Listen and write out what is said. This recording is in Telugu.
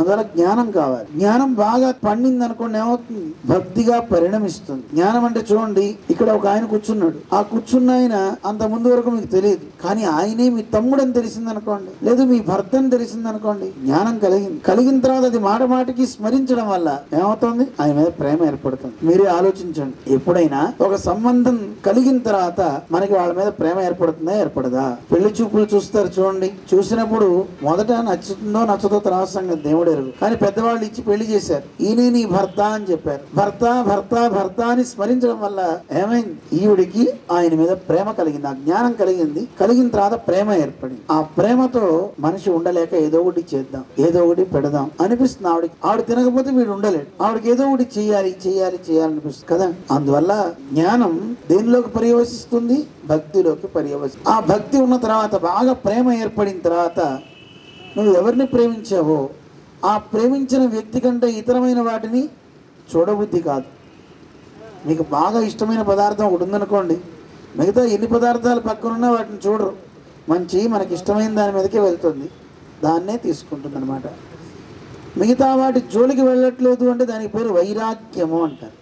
అందువల్ల జ్ఞానం కావాలి. జ్ఞానం బాగా పండింది అనుకోండి ఏమవుతుంది, భక్తిగా పరిణమిస్తుంది. జ్ఞానం అంటే చూడండి, ఇక్కడ ఒక ఆయన కూర్చున్నాడు. ఆ కూర్చున్న ఆయన అంత ముందు వరకు మీకు తెలియదు, కానీ ఆయనే మీ తమ్ముడని తెలిసింది అనుకోండి, లేదు మీ భర్త అని తెలిసింది అనుకోండి, జ్ఞానం కలిగిన తర్వాత అది మాట మాటకి స్మరించడం వల్ల ఏమవుతుంది, ఆయన మీద ప్రేమ ఏర్పడుతుంది. మీరే ఆలోచించండి, ఎప్పుడైనా ఒక సంబంధం కలిగిన తర్వాత మనకి వాళ్ళ మీద ప్రేమ ఏర్పడుతుందా, ఏర్పడదా? పెళ్లి చూపులు చూస్తారు చూడండి, చూసినప్పుడు మొదట నచ్చుతుందో నచ్చదో తర్వాత సంగతి దేవుడు ఎరుగు, కానీ పెద్దవాళ్ళు ఇచ్చి పెళ్లి చేశారు. ఈయనే నీ భర్త అని చెప్పారు. భర్త భర్త భర్త అని స్మరించడం వల్ల ఏమైంది, ఈవిడికి ఆయన మీద ప్రేమ కలిగింది, ఆ జ్ఞానం కలిగింది. కలిగిన తర్వాత ప్రేమ ఏర్పడింది. ఆ ప్రేమతో మనిషి ఉండలేక ఏదో ఒకటి చేద్దాం, ఏదో ఒకటి పెడదాం అనిపిస్తుంది ఆవిడకి. ఆవిడ తినకపోతే వీడు ఉండలేడు, ఆవిడకి ఏదో ఒకటి చేయాలి చేయాలి చేయాలనిపిస్తుంది కదా. అందువల్ల జ్ఞానం దేనిలోకి పర్యవసిస్తుంది, భక్తిలోకి పర్యవసిస్తుంది. ఆ భక్తి ఉన్న తర్వాత, బాగా ప్రేమ ఏర్పడిన తర్వాత, నువ్వు ఎవరిని ప్రేమించావో ఆ ప్రేమించిన వ్యక్తి కంటే ఇతరమైన వాటిని చూడబుద్ధి కాదు. మీకు బాగా ఇష్టమైన పదార్థం ఒకటి ఉందనుకోండి, మిగతా ఎన్ని పదార్థాలు పక్కనున్నా వాటిని చూడరు. మనకి ఇష్టమైన దాని మీదకే వెళ్తుంది, దాన్నే తీసుకుంటుంది అనమాట. మిగతా వాటి జోలికి వెళ్ళట్లేదు అంటే దానికి పేరు వైరాగ్యము అంటారు.